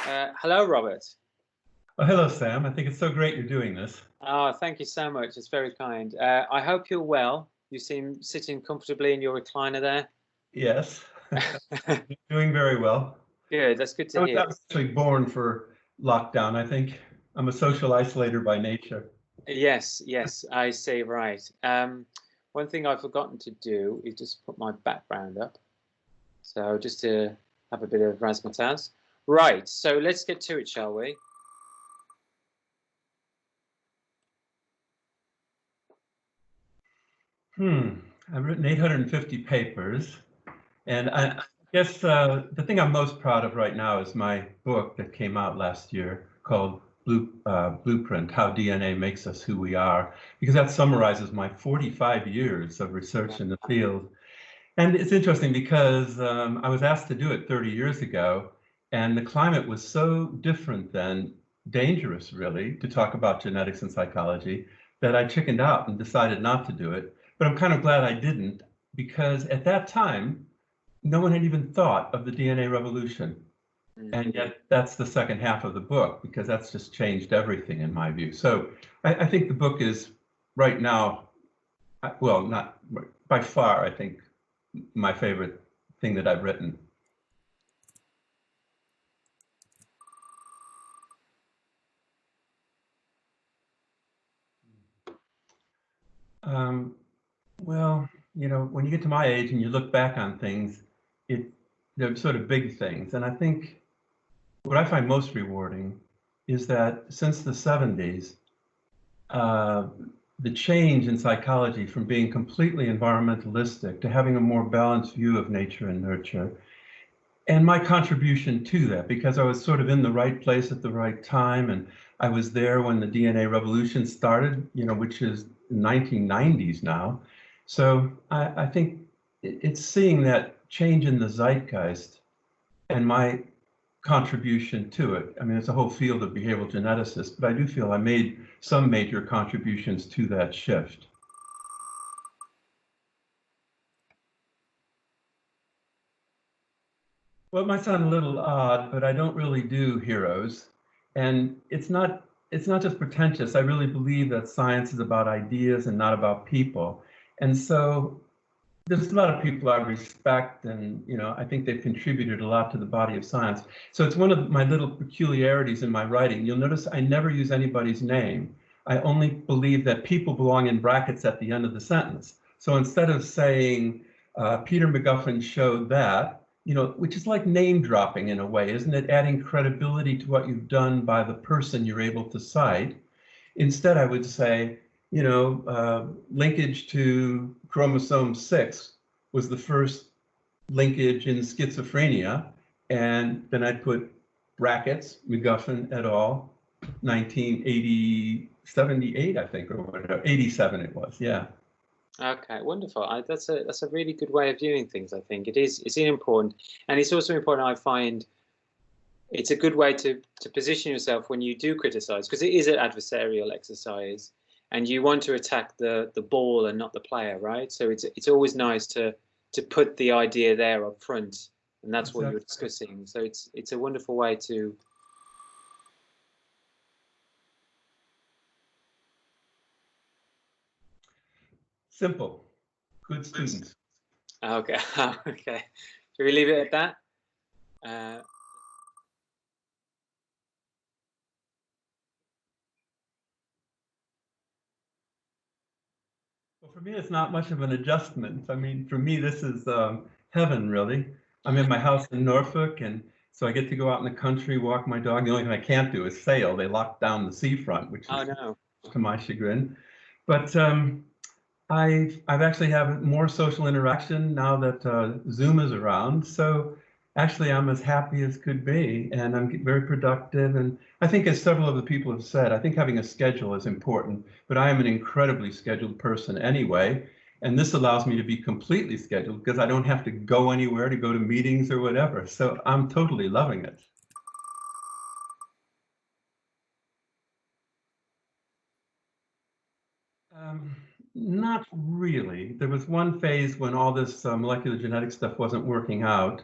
Hello, Robert. Oh, hello, Sam. I think it's so great you're doing this. Oh, thank you so much. It's very kind. I hope you're well. You seem sitting comfortably in your recliner there. Yes, doing very well. Good. That's good to hear. I was actually born for lockdown. I think I'm a social isolator by nature. Yes, yes, I see. Right. One thing I've forgotten to do is just put my background up. So just to have a bit of razzmatazz. Right. So let's get to it, shall we? I've written 850 papers, and I guess the thing I'm most proud of right now is my book that came out last year called Blueprint: How DNA Makes Us Who We Are, because that summarizes my 45 years of research in the field. And it's interesting because I was asked to do it 30 years ago, and the climate was so different then, dangerous really, to talk about genetics and psychology, that I chickened out and decided not to do it. But I'm kind of glad I didn't, because at that time, no one had even thought of the DNA revolution. And yet that's the second half of the book, because that's just changed everything in my view. So I think the book is right now, well, not by far, I think, my favorite thing that I've written. Well, you know, when you get to my age and you look back on things, they're sort of big things. And I think what I find most rewarding is that since the 70s, the change in psychology from being completely environmentalistic to having a more balanced view of nature and nurture, and my contribution to that, because I was sort of in the right place at the right time, and I was there when the DNA revolution started, you know, which is 1990s now. So I think it's seeing that change in the zeitgeist and my contribution to it. I mean, it's a whole field of behavioral geneticists, but I do feel I made some major contributions to that shift. Well, it might sound a little odd, but I don't really do heroes. And it's not just pretentious. I really believe that science is about ideas and not about people. And so there's a lot of people I respect, and you know, I think they've contributed a lot to the body of science. So it's one of my little peculiarities in my writing. You'll notice I never use anybody's name. I only believe that people belong in brackets at the end of the sentence. So instead of saying Peter McGuffin showed that, you know, which is like name dropping in a way, isn't it? Adding credibility to what you've done by the person you're able to cite. Instead, I would say, you know, linkage to chromosome 6 was the first linkage in schizophrenia. And then I'd put brackets, McGuffin et al., 1978, I think, or whatever, 87 it was, yeah. Okay, wonderful. That's a really good way of viewing things. I think it's important, and it's also important. I find it's a good way to position yourself when you do criticize, because it is an adversarial exercise, and you want to attack the ball and not the player, right? So it's always nice to put the idea there up front, and that's what you're discussing. So it's a wonderful way to. Simple. Good students. Okay. Okay. Should we leave it at that? Well, for me, it's not much of an adjustment. I mean, for me, this is heaven, really. I'm in my house in Norfolk, and so I get to go out in the country, walk my dog. The only thing I can't do is sail. They locked down the seafront, which is to my chagrin. But I've actually have more social interaction now that Zoom is around. So actually, I'm as happy as could be, and I'm very productive. And I think, as several of the people have said, I think having a schedule is important. But I am an incredibly scheduled person anyway, and this allows me to be completely scheduled because I don't have to go anywhere to go to meetings or whatever. So I'm totally loving it. Not really. There was one phase when all this molecular genetic stuff wasn't working out,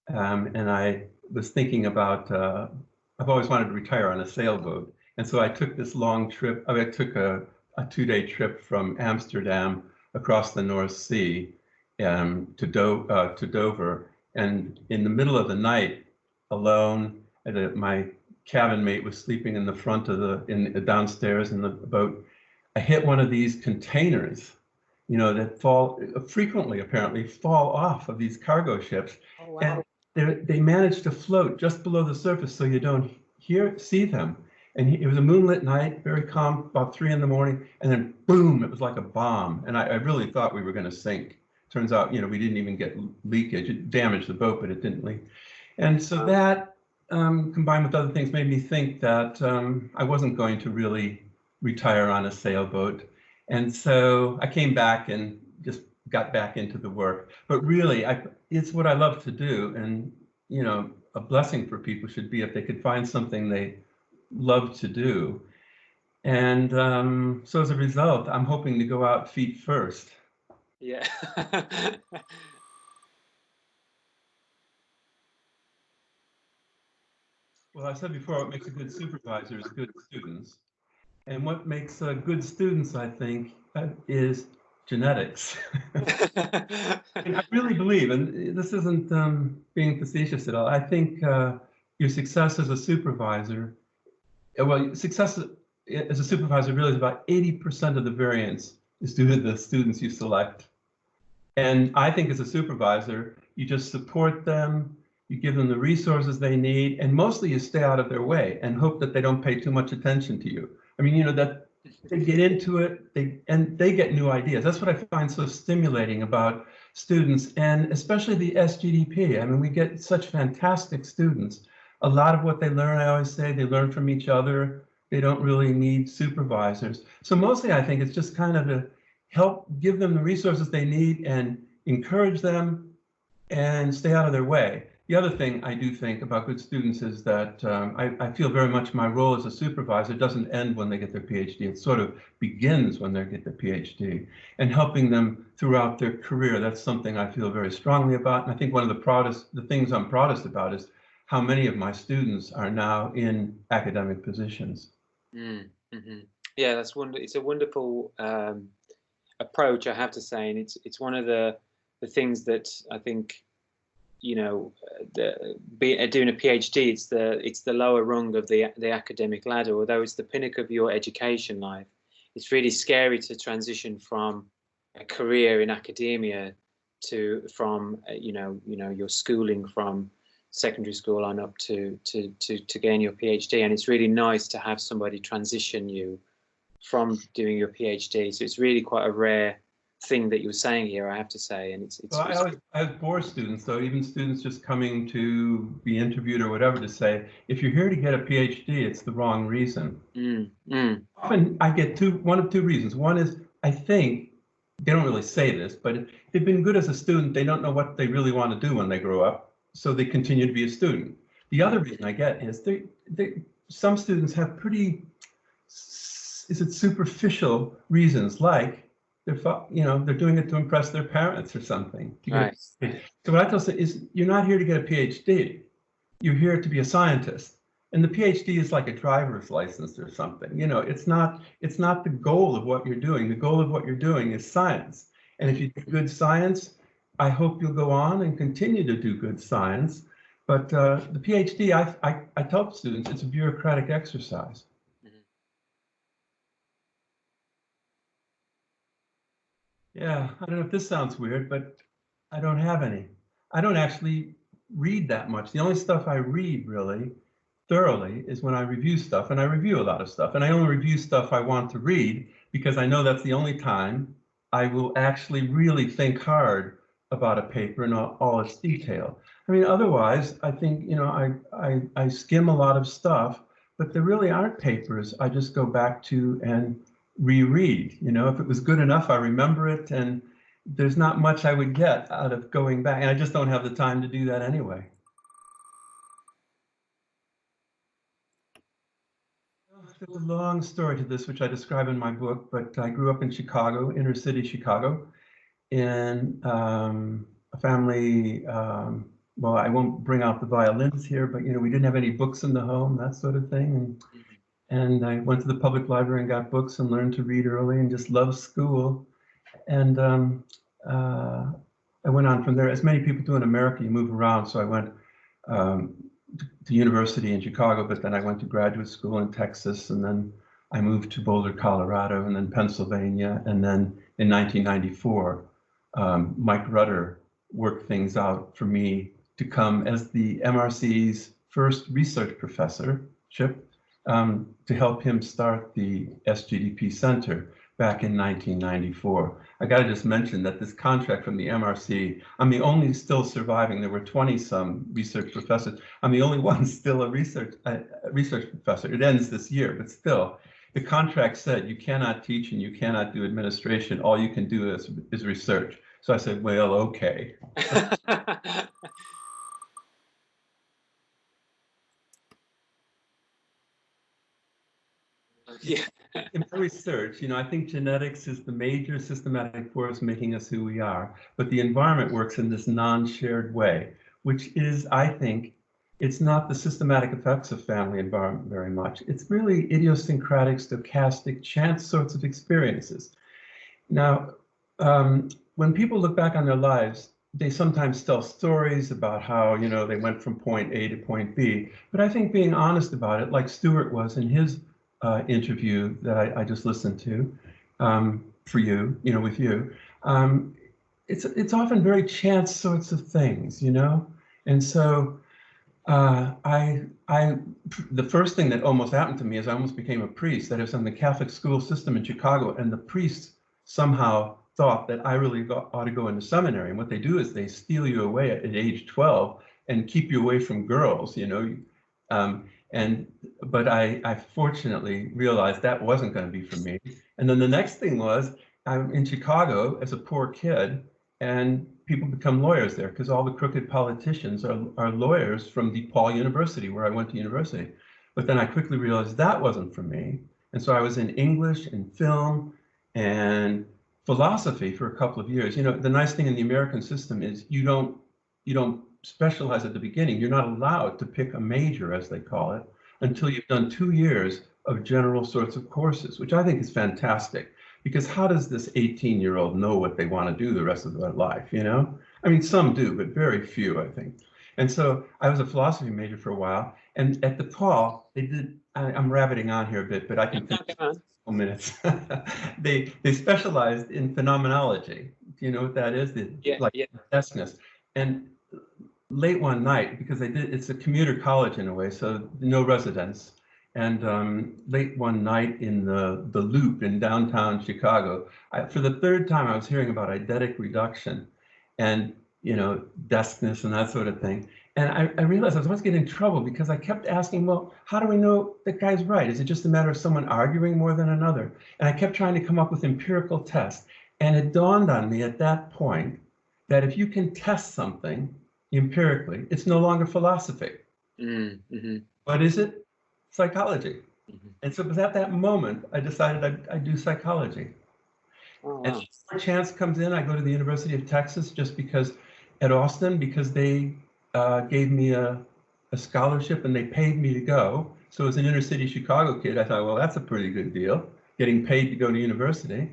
and I was thinking about I've always wanted to retire on a sailboat. And so I took this long trip. I took a 2-day trip from Amsterdam across the North Sea to Dover. And in the middle of the night, alone, my cabin mate was sleeping in the front of downstairs in the boat. I hit one of these containers, you know, that frequently apparently fall off of these cargo ships. Oh, wow. And they managed to float just below the surface so you don't see them. And it was a moonlit night, very calm, about 3 in the morning, and then boom, it was like a bomb. And I really thought we were going to sink. Turns out, you know, we didn't even get leakage. It damaged the boat, but it didn't leak. And so that, combined with other things, made me think that I wasn't going to really retire on a sailboat. And so I came back and just got back into the work. But really, it's what I love to do. And, you know, a blessing for people should be if they could find something they love to do. And so as a result, I'm hoping to go out feet first. Yeah. Well, I said before, what makes a good supervisor is good students. And what makes good students, I think, is genetics. And I really believe, and this isn't being facetious at all, I think your success as a supervisor, success as a supervisor really is about 80% of the variance is due to the students you select. And I think as a supervisor, you just support them, you give them the resources they need, and mostly you stay out of their way and hope that they don't pay too much attention to you. I mean, you know, that they get into it, they get new ideas. That's what I find so stimulating about students, and especially the SGDP. I mean, we get such fantastic students. A lot of what they learn, I always say, they learn from each other. They don't really need supervisors. So mostly I think it's just kind of to help give them the resources they need and encourage them and stay out of their way. The other thing I do think about good students is that I feel very much my role as a supervisor doesn't end when they get their PhD. It sort of begins when they get their PhD, and helping them throughout their career. That's something I feel very strongly about. And I think one of the things I'm proudest about is how many of my students are now in academic positions. Mm-hmm. Yeah, it's a wonderful approach, I have to say, and it's one of the things that I think, you know, doing a PhD, it's the lower rung of the academic ladder. Although it's the pinnacle of your education life, it's really scary to transition from a career in academia from your schooling from secondary school on up to gain your PhD. And it's really nice to have somebody transition you from doing your PhD. So it's really quite a rare thing that you were saying here, I have to say. And I bore students, though, even students just coming to be interviewed or whatever, to say, if you're here to get a PhD, it's the wrong reason. Often I get one of two reasons. One is, I think, they don't really say this, but if they've been good as a student, they don't know what they really want to do when they grow up, so they continue to be a student. The other reason I get is some students have pretty, superficial reasons, like they're doing it to impress their parents or something. Right. So what I tell them is, you're not here to get a PhD. You're here to be a scientist. And the PhD is like a driver's license or something. You know, it's not the goal of what you're doing. The goal of what you're doing is science. And if you do good science, I hope you'll go on and continue to do good science. But the PhD, I tell students, it's a bureaucratic exercise. Yeah, I don't know if this sounds weird, but I don't have any. I don't actually read that much. The only stuff I read really thoroughly is when I review stuff, and I review a lot of stuff. And I only review stuff I want to read because I know that's the only time I will actually really think hard about a paper and all its detail. I mean, otherwise, I think, you know, I skim a lot of stuff, but there really aren't papers I just go back to and reread. You know, if it was good enough, I remember it, and there's not much I would get out of going back, and I just don't have the time to do that anyway. There's a long story to this, which I describe in my book, but I grew up in Chicago, inner city Chicago, in a family well, I won't bring out the violins here, but we didn't have any books in the home, that sort of thing. And I went to the public library and got books and learned to read early and just loved school. And I went on from there. As many people do in America, you move around. So I went to university in Chicago, but then I went to graduate school in Texas, and then I moved to Boulder, Colorado, and then Pennsylvania. And then in 1994, Mike Rutter worked things out for me to come as the MRC's first research professorship, to help him start the SGDP Centre back in 1994. I got to just mention that this contract from the MRC, I'm the only still surviving. There were 20-some research professors. I'm the only one still a research professor. It ends this year, but still, the contract said you cannot teach and you cannot do administration. All you can do is research. So I said, well, okay. Yeah. In my research, I think genetics is the major systematic force making us who we are, but the environment works in this non-shared way, which is, I think, it's not the systematic effects of family environment very much. It's really idiosyncratic, stochastic, chance sorts of experiences. Now, when people look back on their lives, they sometimes tell stories about how, they went from point A to point B, but I think being honest about it, like Stuart was in his interview that I just listened to for you, with you, it's often very chance sorts of things, and so the first thing that almost happened to me is I almost became a priest. That is, in the Catholic school system in Chicago, and the priests somehow thought that I really ought to go into seminary. And what they do is they steal you away at age 12 and keep you away from girls, But I fortunately realized that wasn't going to be for me. And then the next thing was, I'm in Chicago as a poor kid, and people become lawyers there because all the crooked politicians are lawyers from DePaul University, where I went to university. But then I quickly realized that wasn't for me. And so I was in English and film and philosophy for a couple of years. The nice thing in the American system is you don't specialize at the beginning. You're not allowed to pick a major, as they call it, until you've done 2 years of general sorts of courses, which I think is fantastic. Because how does this 18-year-old know what they want to do the rest of their life, I mean, some do, but very few, I think. And so I was a philosophy major for a while. And at DePaul, they did, I'm rabbiting on here a bit, but I can finish in a couple minutes. They specialized in phenomenology. Do you know what that is? Deskness. And late one night, because it's a commuter college in a way, so no residents. And late one night in the Loop in downtown Chicago, for the third time, I was hearing about eidetic reduction and, deskness and that sort of thing. And I realized I was always getting in trouble because I kept asking, well, how do we know that guy's right? Is it just a matter of someone arguing more than another? And I kept trying to come up with empirical tests. And it dawned on me at that point that if you can test something empirically, it's no longer philosophy. Mm-hmm. What is it? Psychology. Mm-hmm. And so it was at that moment I decided I'd do psychology. Oh, wow. And when chance comes in, I go to the University of Texas at Austin because they gave me a scholarship and they paid me to go. So as an inner city Chicago kid, I thought, well, that's a pretty good deal, getting paid to go to university.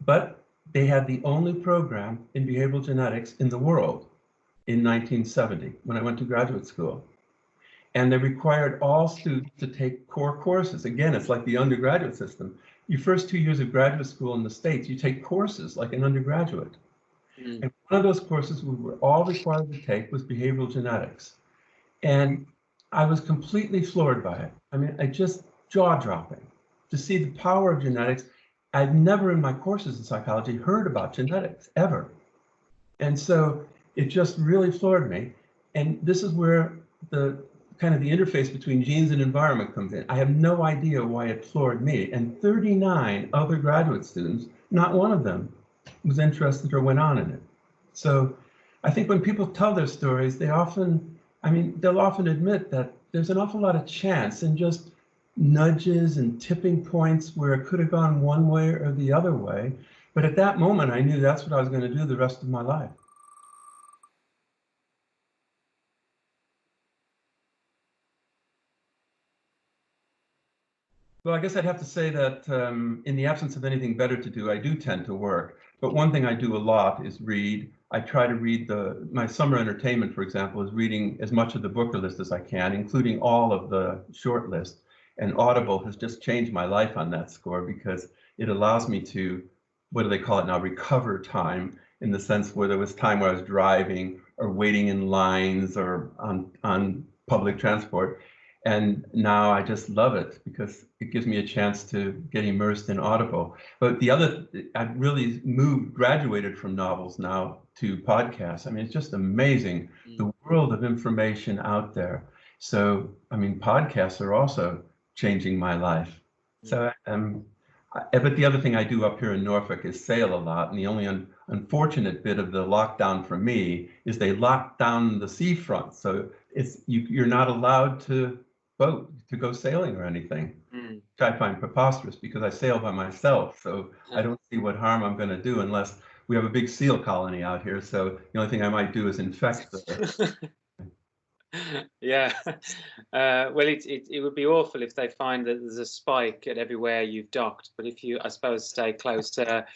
But they had the only program in behavioral genetics in the world in 1970 when I went to graduate school. And they required all students to take core courses. Again, it's like the undergraduate system. Your first 2 years of graduate school in the States, you take courses like an undergraduate. Mm. And one of those courses we were all required to take was behavioral genetics. And I was completely floored by it. I mean, just jaw-dropping to see the power of genetics. I'd never in my courses in psychology heard about genetics, ever. And so it just really floored me. And this is where the kind of the interface between genes and environment comes in. I have no idea why it floored me. And 39 other graduate students, not one of them was interested or went on in it. So I think when people tell their stories, they'll often admit that there's an awful lot of chance and just nudges and tipping points where it could have gone one way or the other way. But at that moment, I knew that's what I was going to do the rest of my life. Well, I guess I'd have to say that in the absence of anything better to do, I do tend to work. But one thing I do a lot is read. I try to read my summer entertainment, for example, is reading as much of the Booker list as I can, including all of the short list. And Audible has just changed my life on that score because it allows me to, what do they call it now, recover time, in the sense where there was time where I was driving or waiting in lines or on public transport. And now I just love it because it gives me a chance to get immersed in Audible. But I've really graduated from novels now to podcasts. I mean, it's just amazing, the world of information out there. So, I mean, podcasts are also changing my life. So, but the other thing I do up here in Norfolk is sail a lot. And the only unfortunate bit of the lockdown for me is they locked down the seafront. So you're not allowed to boat to go sailing or anything, which I find preposterous because I sail by myself. So I don't see what harm I'm going to do unless we have a big seal colony out here. So the only thing I might do is infect the. Yeah. Well, it would be awful if they find that there's a spike at everywhere you've docked. But if you, I suppose, stay close to.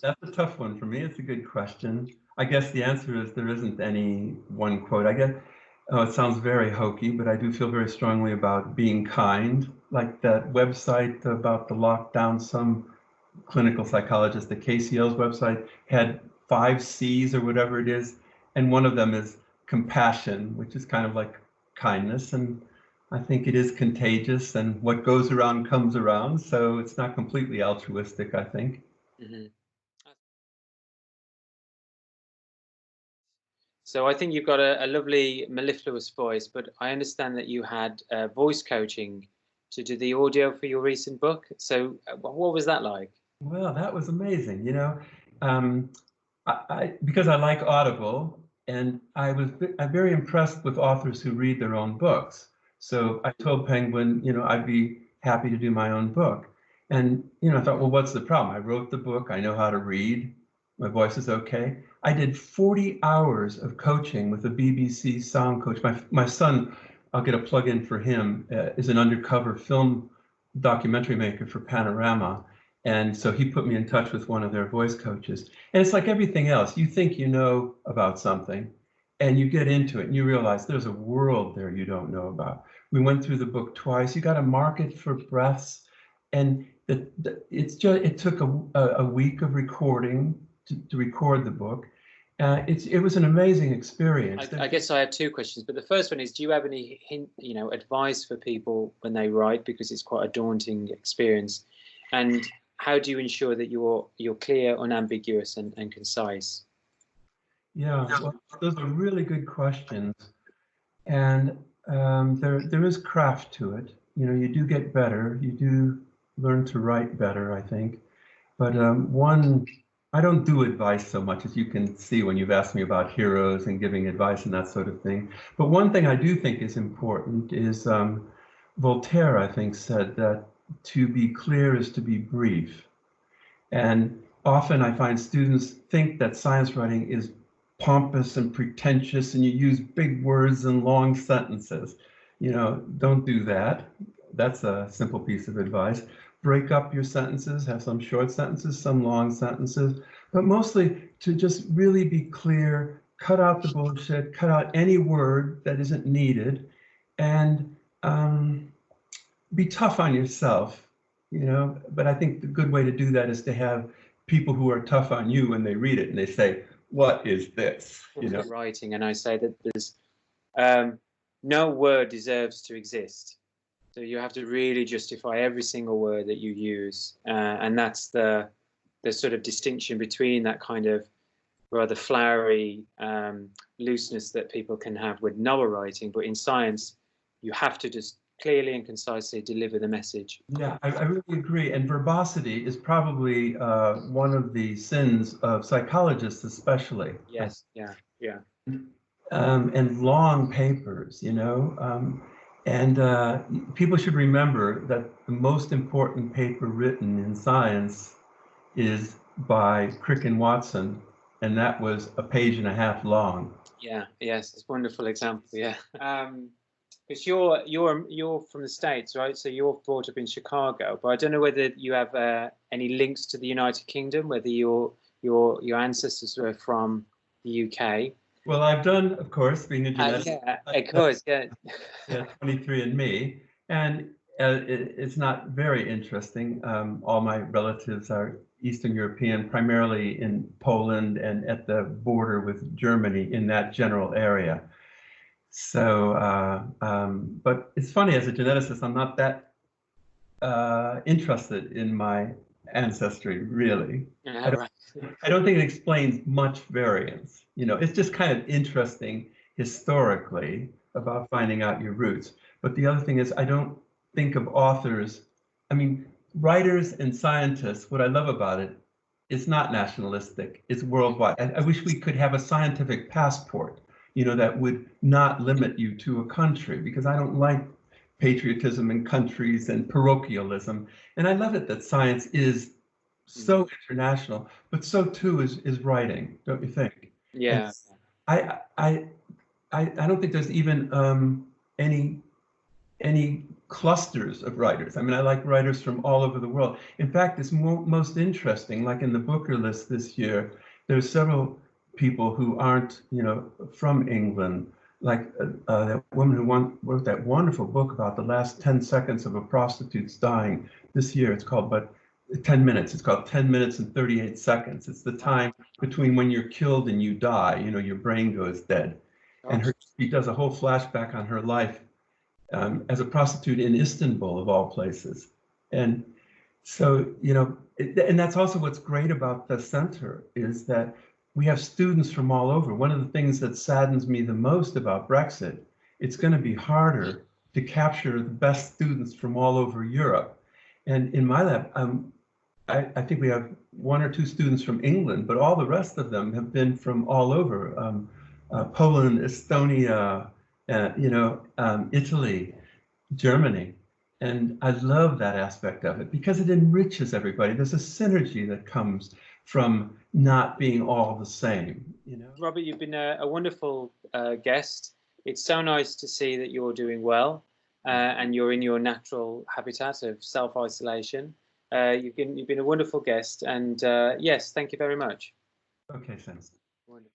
That's a tough one for me. It's a good question. I guess the answer is there isn't any one quote. I guess it sounds very hokey, but I do feel very strongly about being kind. Like that website about the lockdown, some clinical psychologist, the KCL's website, had 5 C's or whatever it is. And one of them is compassion, which is kind of like kindness. And I think it is contagious, and what goes around comes around. So it's not completely altruistic, I think. So I think you've got a lovely mellifluous voice, but I understand that you had voice coaching to do the audio for your recent book. So what was that like? Well, that was amazing. Because I like Audible, and I'm very impressed with authors who read their own books. So I told Penguin, I'd be happy to do my own book. And, I thought, well, what's the problem? I wrote the book. I know how to read. My voice is okay. I did 40 hours of coaching with a BBC sound coach. My son, I'll get a plug in for him, is an undercover film documentary maker for Panorama. And so he put me in touch with one of their voice coaches. And it's like everything else. You think you know about something, and you get into it, and you realize there's a world there you don't know about. We went through the book twice. You got to mark it for breaths. And it took a week of recording to record the book. It was an amazing experience. I guess I had 2 questions, but the first one is, do you have any advice for people when they write, because it's quite a daunting experience? And how do you ensure that you're clear, unambiguous, and concise? Yeah, well, those are really good questions, and there is craft to it. You do get better. You do learn to write better, I think. But I don't do advice so much, as you can see when you've asked me about heroes and giving advice and that sort of thing. But one thing I do think is important is Voltaire, I think, said that to be clear is to be brief. And often I find students think that science writing is pompous and pretentious, and you use big words and long sentences. Don't do that. That's a simple piece of advice. Break up your sentences, have some short sentences, some long sentences, but mostly to just really be clear, cut out the bullshit, cut out any word that isn't needed, and be tough on yourself, but I think the good way to do that is to have people who are tough on you when they read it and they say, what is this? Writing, and I say that there's no word deserves to exist. So you have to really justify every single word that you use, and that's the sort of distinction between that kind of rather flowery looseness that people can have with novel writing, but in science, you have to just clearly and concisely deliver the message. Yeah, I really agree. And verbosity is probably one of the sins of psychologists, especially. Yes, yeah. And long papers, and people should remember that the most important paper written in science is by Crick and Watson, and that was a page and a half long. Yeah, yes, it's a wonderful example. Yeah, because you're from the States, right? So you're brought up in Chicago, but I don't know whether you have any links to the United Kingdom, whether your ancestors were from the UK. Well, I've done, of course, being a geneticist. Yeah, of course, yeah. Yeah, 23andMe, and it's not very interesting. All my relatives are Eastern European, primarily in Poland and at the border with Germany in that general area. So, but it's funny, as a geneticist, I'm not that interested in my ancestry, really. Yeah, right. I don't think it explains much variance. You know, it's just kind of interesting historically about finding out your roots. But the other thing is, I don't think of authors, I mean, writers and scientists, what I love about it, it's not nationalistic, it's worldwide. I wish we could have a scientific passport, you know, that would not limit you to a country, because I don't like patriotism in countries and parochialism. And I love it that science is so international, but so too is writing, don't you think? Yeah. I don't think there's even any clusters of writers. I mean, I like writers from all over the world. In fact, it's most interesting, like in the Booker list this year, there's several people who aren't, you know, from England, like that woman who wrote that wonderful book about the last 10 seconds of a prostitute's dying this year. It's called 10 minutes. It's called 10 minutes and 38 seconds. It's the time between when you're killed and you die, you know, your brain goes dead. And she does a whole flashback on her life as a prostitute in Istanbul, of all places. And so, you know, and that's also what's great about the center, is that we have students from all over. One of the things that saddens me the most about Brexit, it's going to be harder to capture the best students from all over Europe. And in my lab, I think we have 1 or 2 students from England, but all the rest of them have been from all over, Poland, Estonia, you know, Italy, Germany. And I love that aspect of it because it enriches everybody. There's a synergy that comes from not being all the same, you know. Robert, you've been a wonderful guest. It's so nice to see that you're doing well and you're in your natural habitat of self-isolation. You've been a wonderful guest, and yes, thank you very much. Okay, thanks. Wonderful.